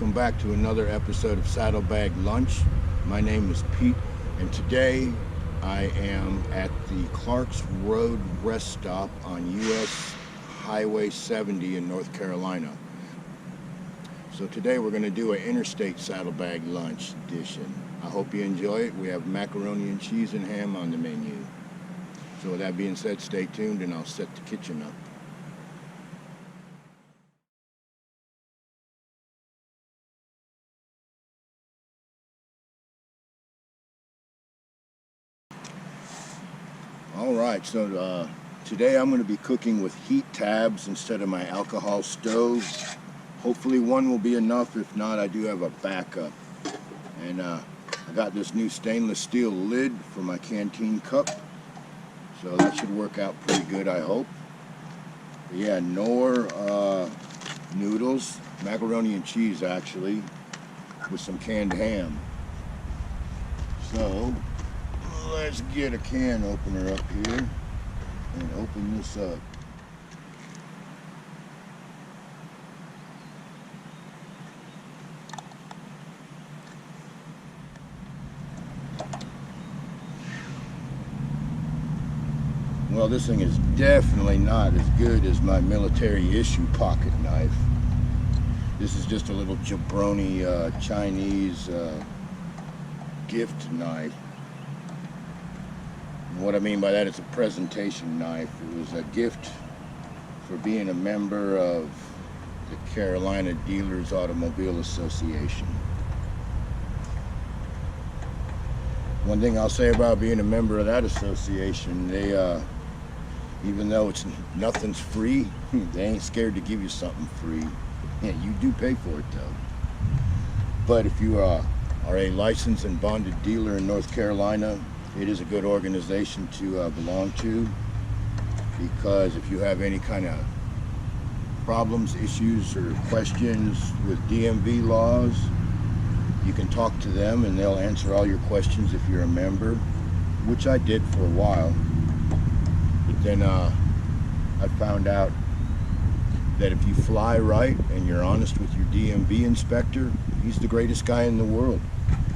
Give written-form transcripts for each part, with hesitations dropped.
welcome back to another episode of Saddlebag Lunch. My name is Pete, and today I am at the Clarks Road rest stop on US Highway 70 in North Carolina. So today we're going to do an interstate saddlebag lunch edition. I hope you enjoy it. We have macaroni and cheese and ham on the menu. So with that being said, stay tuned and I'll set the kitchen up. Alright, so today I'm going to be cooking with heat tabs instead of my alcohol stove. Hopefully one will be enough. If not, I do have a backup. And I got this new stainless steel lid for my canteen cup. So that should work out pretty good, I hope. But yeah, Knorr noodles, macaroni and cheese actually, with some canned ham. So let's get a can opener up here and open this up. Well, this thing is definitely not as good as my military issue pocket knife. This is just a little jabroni Chinese gift knife. What I mean by that, it's a presentation knife. It was a gift for being a member of the Carolina Dealers Automobile Association. One thing I'll say about being a member of that association, they even though nothing's free, they ain't scared to give you something free. Yeah, you do pay for it though. But if you are a licensed and bonded dealer in North Carolina, it is a good organization to belong to, because if you have any kind of problems, issues, or questions with DMV laws, you can talk to them and they'll answer all your questions if you're a member, which I did for a while. But then I found out that if you fly right and you're honest with your DMV inspector, he's the greatest guy in the world.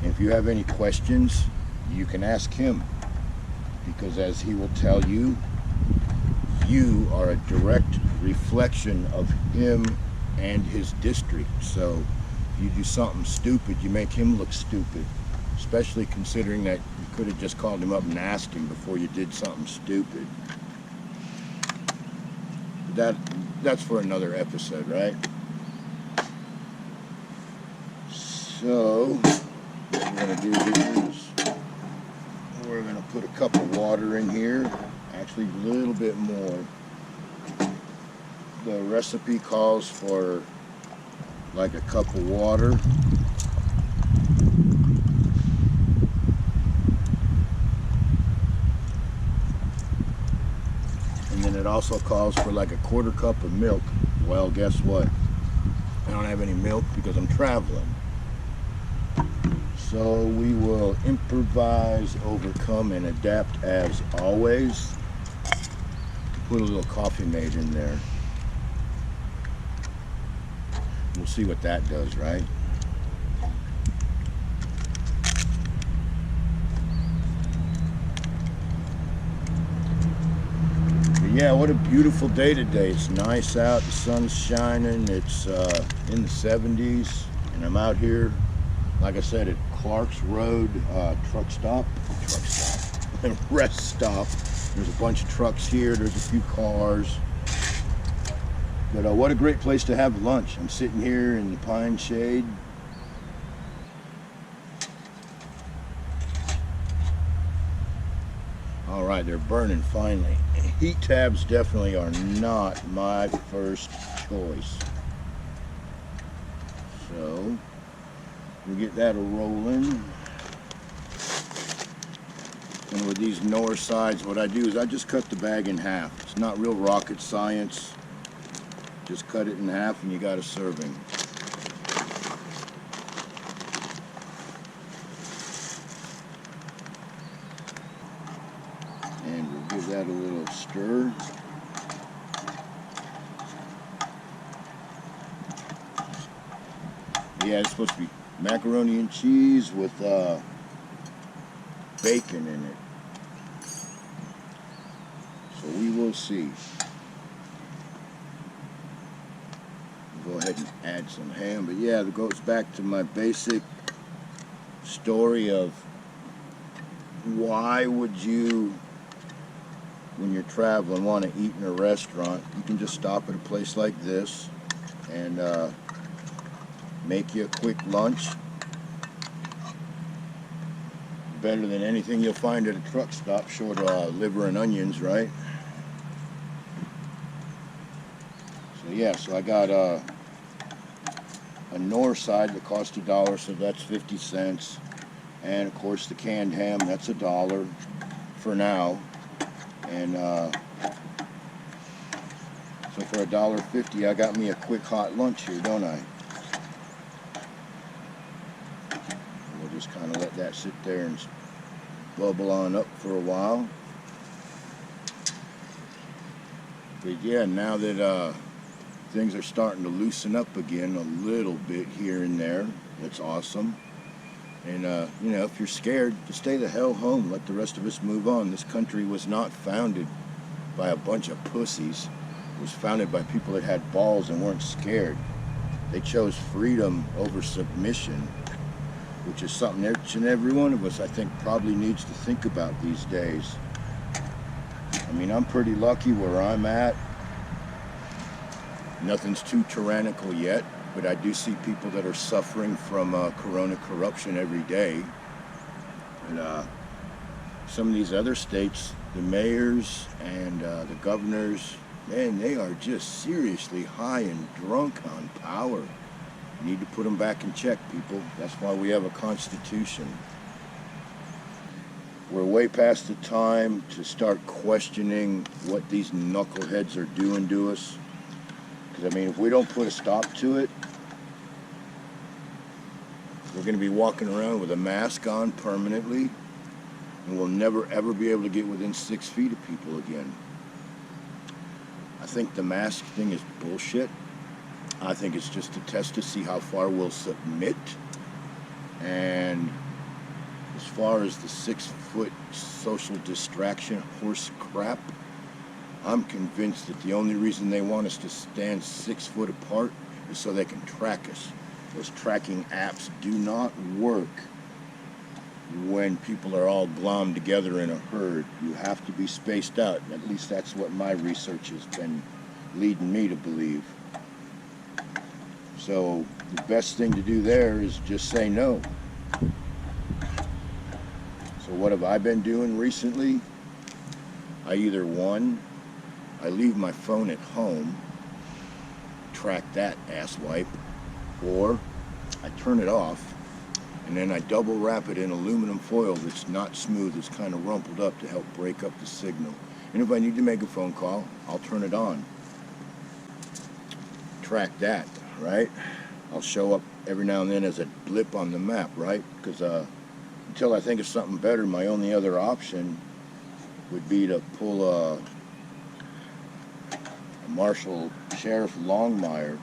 And if you have any questions, you can ask him, because as he will tell you, you are a direct reflection of him and his district. So if you do something stupid, you make him look stupid, especially considering that you could have just called him up and asked him before you did something stupid. That's for another episode, right? So what we're going to do here is we're going to put a cup of water in here, actually a little bit more. The recipe calls for like a cup of water. And then it also calls for like a quarter cup of milk. Well, guess what? I don't have any milk because I'm traveling. So we will improvise, overcome, and adapt as always. Put a little Coffee Mate in there. We'll see what that does, right? But yeah, what a beautiful day today. It's nice out, the sun's shining, it's in the 70s, and I'm out here, like I said, at Clarks Road rest stop. There's a bunch of trucks here, there's a few cars. But what a great place to have lunch. I'm sitting here in the pine shade. All right, they're burning finally. Heat tabs definitely are not my first choice. So we get that a-rolling. And with these Knorr sides, what I do is I just cut the bag in half. It's not real rocket science. Just cut it in half and you got a serving. And we'll give that a little stir. Yeah, it's supposed to be macaroni and cheese with bacon in it. So we will see. Go ahead and add some ham. But yeah, it goes back to my basic story of why would you, when you're traveling, want to eat in a restaurant? You can just stop at a place like this and make you a quick lunch. Better than anything you'll find at a truck stop, short of liver and onions, right? So yeah, so I got a Nor side that cost $1, so that's 50 cents. And of course the canned ham, that's $1 for now. And so for $1.50, I got me a quick hot lunch here, don't I? We'll just kind of let that sit there and bubble on up for a while. But yeah, now that things are starting to loosen up again a little bit here and there, that's awesome. And you know, if you're scared, just stay the hell home. Let the rest of us move on. This country was not founded by a bunch of pussies. It was founded by people that had balls and weren't scared. They chose freedom over submission, which is something each and every one of us, I think, probably needs to think about these days. I mean, I'm pretty lucky where I'm at. Nothing's too tyrannical yet, but I do see people that are suffering from corona corruption every day. And some of these other states, the mayors and the governors, man, they are just seriously high and drunk on power. You need to put them back in check, people. That's why we have a constitution. We're way past the time to start questioning what these knuckleheads are doing to us. Because, I mean, if we don't put a stop to it, we're going to be walking around with a mask on permanently, and we'll never, ever be able to get within 6 feet of people again. I think the mask thing is bullshit. I think it's just a test to see how far we'll submit. And as far as the 6-foot social distraction horse crap, I'm convinced that the only reason they want us to stand 6 foot apart is so they can track us. Those tracking apps do not work when people are all glommed together in a herd. You have to be spaced out. At least that's what my research has been leading me to believe. So the best thing to do there is just say no. So what have I been doing recently? I either I leave my phone at home, track that asswipe, or I turn it off and then I double wrap it in aluminum foil that's not smooth, it's kind of rumpled up to help break up the signal. And if I need to make a phone call, I'll turn it on. Track that, right? I'll show up every now and then as a blip on the map, right? Because until I think of something better, my only other option would be to pull a Marshall Sheriff Longmire.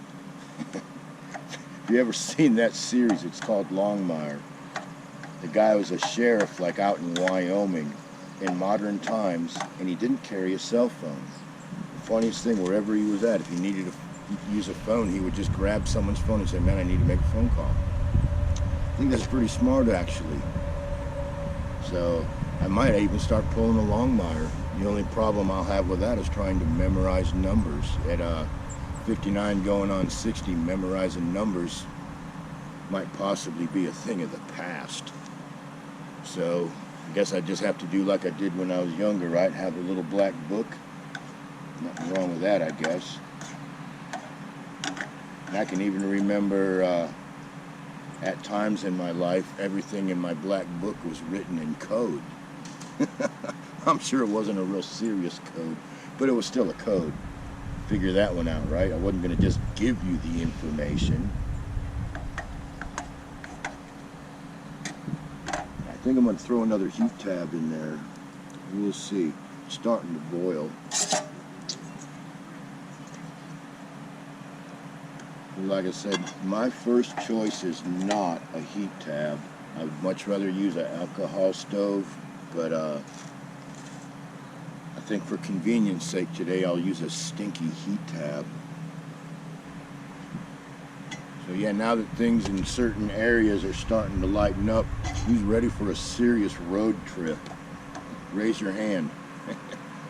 Have you ever seen that series? It's called Longmire. The guy was a sheriff like out in Wyoming in modern times, and he didn't carry a cell phone. The funniest thing, wherever he was at, if he needed to use a phone, he would just grab someone's phone and say, man, I need to make a phone call. I think that's pretty smart, actually. So I might even start pulling a Longmire. The only problem I'll have with that is trying to memorize numbers. At 59 going on 60, memorizing numbers might possibly be a thing of the past. So I guess I just have to do like I did when I was younger, right? Have a little black book. Nothing wrong with that, I guess. And I can even remember at times in my life, everything in my black book was written in code. I'm sure it wasn't a real serious code, but it was still a code. Figure that one out, right? I wasn't going to just give you the information. I think I'm going to throw another heat tab in there. We'll see. It's starting to boil. Like I said, my first choice is not a heat tab. I would much rather use an alcohol stove, but I think for convenience sake today I'll use a stinky heat tab. So yeah, now that things in certain areas are starting to lighten up, who's ready for a serious road trip? Raise your hand.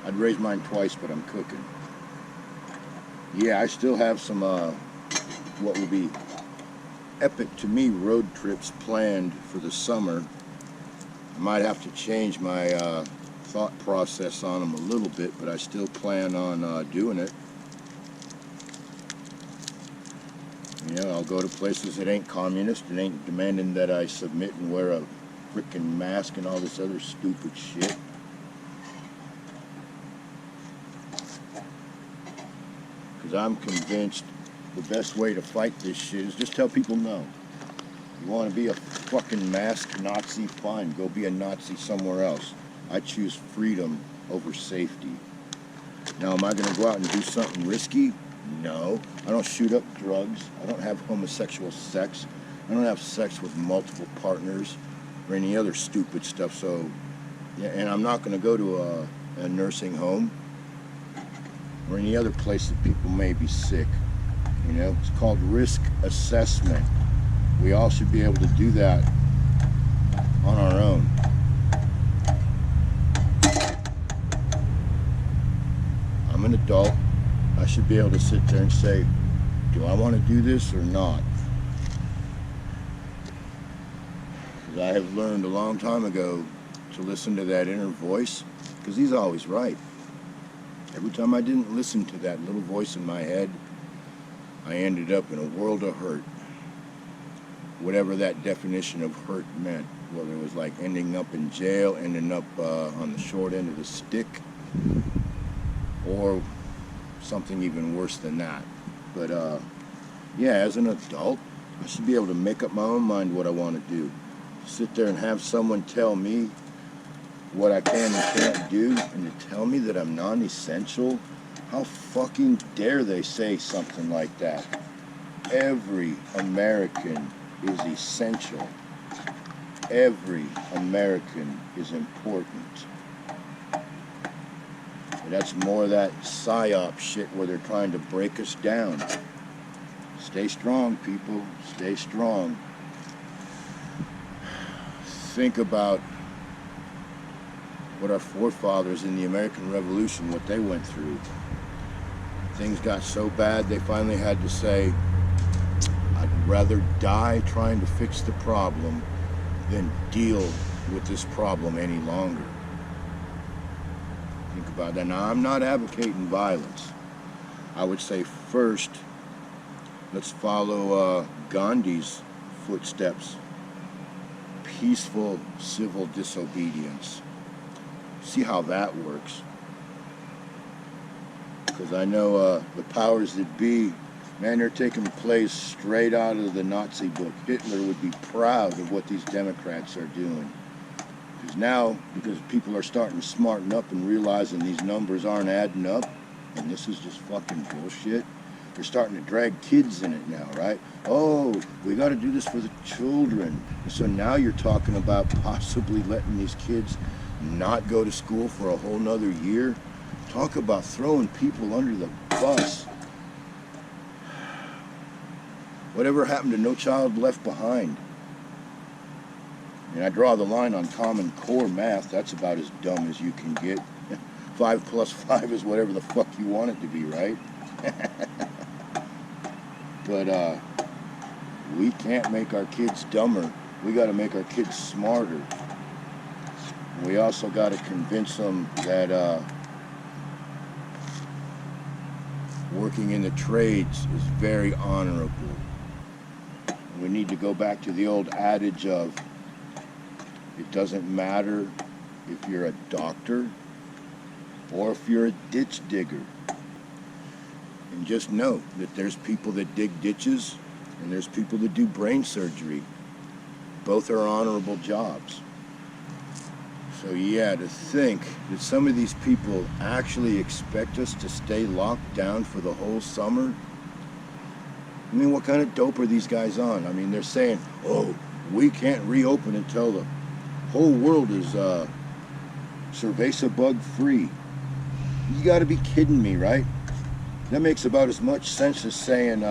I'd raise mine twice, but I'm cooking. Yeah, I still have some what will be epic to me road trips planned for the summer. I might have to change my thought process on them a little bit, but I still plan on doing it. You know, I'll go to places that ain't communist and ain't demanding that I submit and wear a frickin' mask and all this other stupid shit. Because I'm convinced the best way to fight this shit is just tell people no. You want to be a fucking masked Nazi? Fine, go be a Nazi somewhere else. I choose freedom over safety. Now, am I going to go out and do something risky? No. I don't shoot up drugs. I don't have homosexual sex. I don't have sex with multiple partners or any other stupid stuff. So, yeah, and I'm not going to go to a nursing home or any other place that people may be sick. You know, it's called risk assessment. We all should be able to do that on our own. I'm an adult. I should be able to sit there and say, do I want to do this or not? Because I have learned a long time ago to listen to that inner voice, because he's always right. Every time I didn't listen to that little voice in my head, I ended up in a world of hurt. Whatever that definition of hurt meant, whether it was like ending up in jail, ending up on the short end of the stick, or something even worse than that. But yeah, as an adult, I should be able to make up my own mind what I want to do. Sit there and have someone tell me what I can and can't do, and to tell me that I'm non-essential. How fucking dare they say something like that? Every American is essential. Every American is important. And that's more of that psyop shit where they're trying to break us down. Stay strong, people. Stay strong. Think about what our forefathers in the American Revolution, what they went through. Things got so bad they finally had to say, I'd rather die trying to fix the problem than deal with this problem any longer. Think about that. Now, I'm not advocating violence. I would say first, let's follow Gandhi's footsteps. Peaceful civil disobedience. See how that works. Because I know the powers that be, man, they're taking plays straight out of the Nazi book. Hitler would be proud of what these Democrats are doing. Because now, because people are starting to smarten up and realizing these numbers aren't adding up, and this is just fucking bullshit, they're starting to drag kids in it now, right? Oh, we got to do this for the children. And so now you're talking about possibly letting these kids not go to school for a whole nother year. Talk about throwing people under the bus. Whatever happened to No Child Left Behind? And I draw the line on Common Core math. That's about as dumb as you can get. 5 plus 5 is whatever the fuck you want it to be, right? But we can't make our kids dumber. We got to make our kids smarter. We also got to convince them that working in the trades is very honorable. We need to go back to the old adage of, it doesn't matter if you're a doctor or if you're a ditch digger. And just know that there's people that dig ditches and there's people that do brain surgery. Both are honorable jobs. So yeah, to think that some of these people actually expect us to stay locked down for the whole summer, I mean, what kind of dope are these guys on? I mean, they're saying, oh, we can't reopen until the whole world is cerveza bug free. You got to be kidding me, right? That makes about as much sense as saying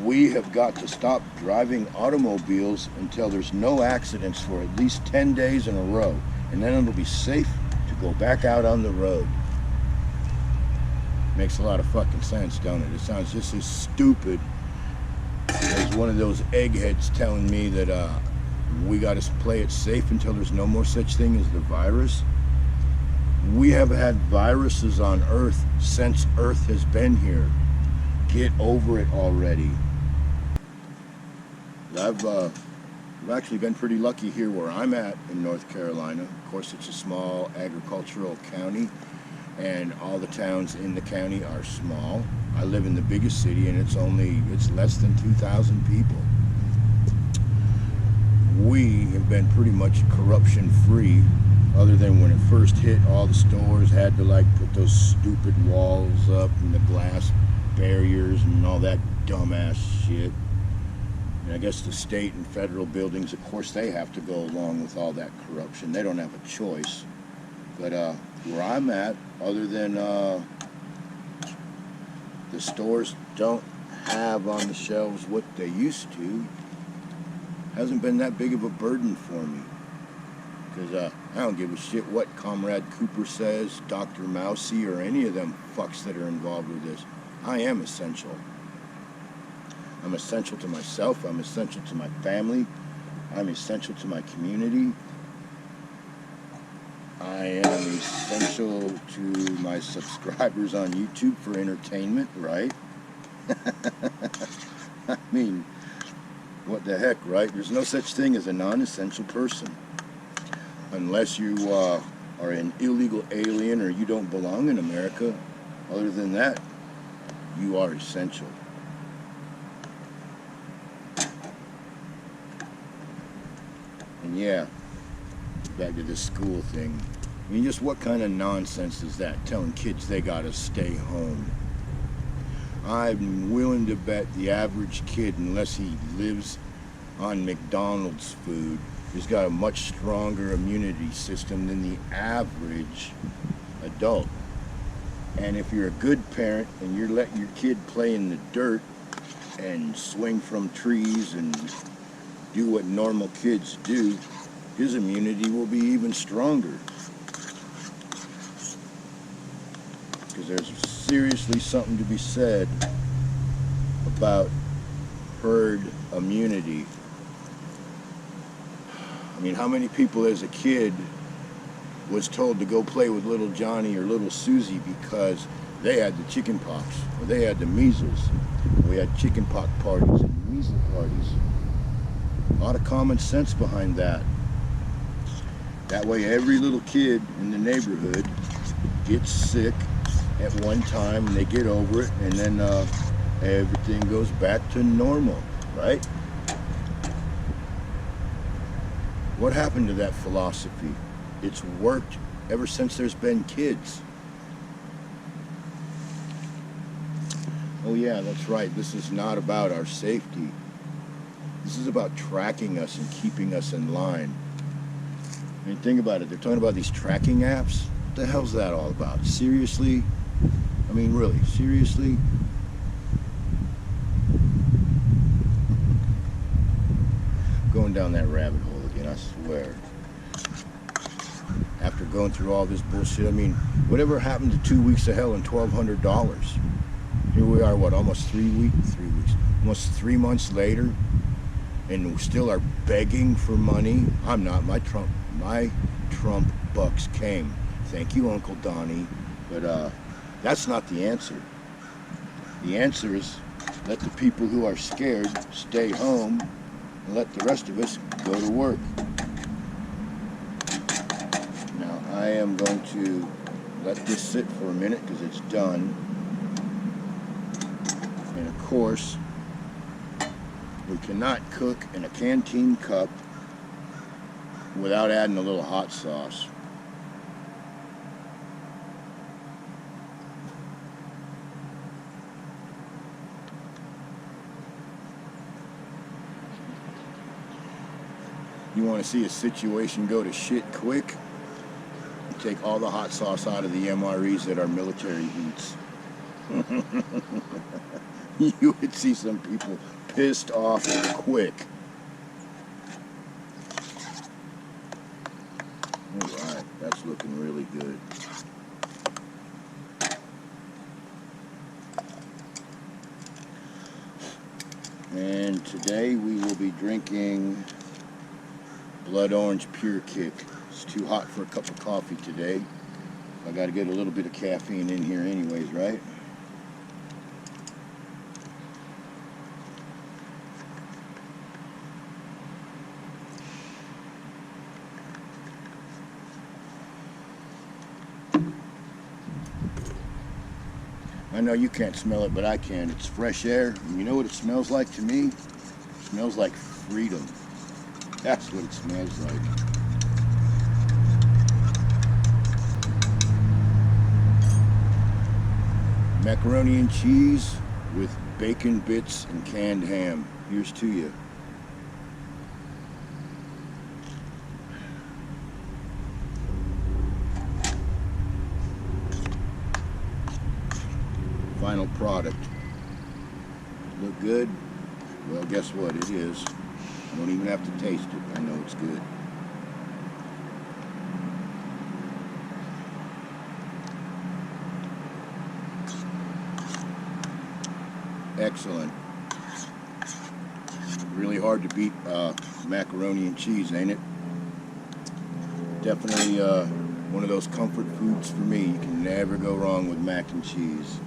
we have got to stop driving automobiles until there's no accidents for at least 10 days in a row, and then it'll be safe to go back out on the road. Makes a lot of fucking sense, don't it? It sounds just as stupid as one of those eggheads telling me that we got to play it safe until there's no more such thing as the virus. We have had viruses on Earth since Earth has been here. Get over it already. I've actually been pretty lucky here where I'm at in North Carolina. Of course, it's a small agricultural county, and all the towns in the county are small. I live in the biggest city, and it's less than 2,000 people. We have been pretty much corruption free, other than when it first hit, all the stores had to like put those stupid walls up and the glass barriers and all that dumbass shit. And I guess the state and federal buildings, of course, they have to go along with all that corruption. They don't have a choice. But where I'm at, other than the stores don't have on the shelves what they used to, hasn't been that big of a burden for me. Because I don't give a shit what Comrade Cooper says, Dr. Mousy, or any of them fucks that are involved with this. I am essential. I'm essential to myself. I'm essential to my family. I'm essential to my community. I am essential to my subscribers on YouTube for entertainment, right? I mean, what the heck, right? There's no such thing as a non-essential person. Unless you are an illegal alien or you don't belong in America. Other than that, you are essential. And yeah, back to this school thing. I mean, just what kind of nonsense is that? Telling kids they gotta stay home. I'm willing to bet the average kid, unless he lives on McDonald's food, has got a much stronger immunity system than the average adult. And if you're a good parent and you let your kid play in the dirt and swing from trees and do what normal kids do, his immunity will be even stronger. Because there's seriously something to be said about herd immunity. I mean, how many people as a kid was told to go play with little Johnny or little Susie because they had the chicken pox or they had the measles? We had chicken pox parties and measles parties. A lot of common sense behind that. That way every little kid in the neighborhood gets sick at one time and they get over it, and then everything goes back to normal, right? What happened to that philosophy? It's worked ever since there's been kids. Oh yeah, that's right. This is not about our safety. This is about tracking us and keeping us in line. I mean, think about it. They're talking about these tracking apps. What the hell's that all about? Seriously? I mean, really? Seriously? Going down that rabbit hole again, I swear. After going through all this bullshit, I mean, whatever happened to 2 weeks of hell and $1,200? Here we are, what, almost 3 weeks? Almost 3 months later, and we still are begging for money. I'm not. My Trump bucks came. Thank you, Uncle Donnie. But that's not the answer. The answer is let the people who are scared stay home and let the rest of us go to work. Now, I am going to let this sit for a minute because it's done. And of course, we cannot cook in a canteen cup without adding a little hot sauce. You want to see a situation go to shit quick? Take all the hot sauce out of the MREs that our military eats. You would see some people pissed off quick. Alright, that's looking really good. And today we will be drinking Blood Orange Pure Kick. It's too hot for a cup of coffee today. I got to get a little bit of caffeine in here anyways, right? I know you can't smell it, but I can. It's fresh air. And you know what it smells like to me? It smells like freedom. That's what it smells like. Macaroni and cheese with bacon bits and canned ham. Here's to you. Final product. Look good? Well, guess what? It is. I don't even have to taste it. I know it's good. Excellent. Really hard to beat macaroni and cheese, ain't it? Definitely one of those comfort foods for me. You can never go wrong with mac and cheese.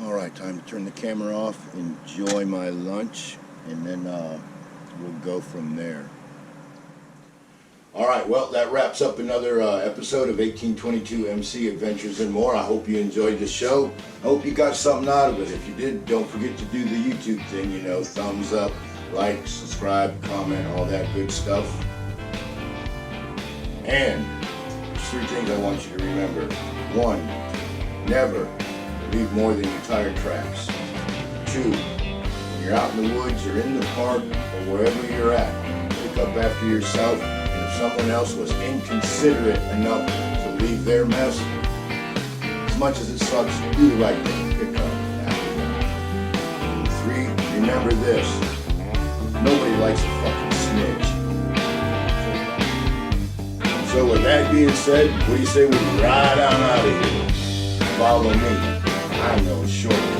Alright, time to turn the camera off, enjoy my lunch, and then we'll go from there. Alright, well, that wraps up another episode of 1822 MC Adventures and More. I hope you enjoyed the show. I hope you got something out of it. If you did, don't forget to do the YouTube thing, you know, thumbs up, like, subscribe, comment, all that good stuff. And there's 3 things I want you to remember. 1, never leave more than your tire tracks. 2, when you're out in the woods or in the park or wherever you're at, pick up after yourself. And if someone else was inconsiderate enough to leave their mess, as much as it sucks, do the right thing. Pick up after them. And 3, remember this. Nobody likes a fucking snitch. So with that being said, what do you say we ride on out of here? Follow me. I know a shortcut.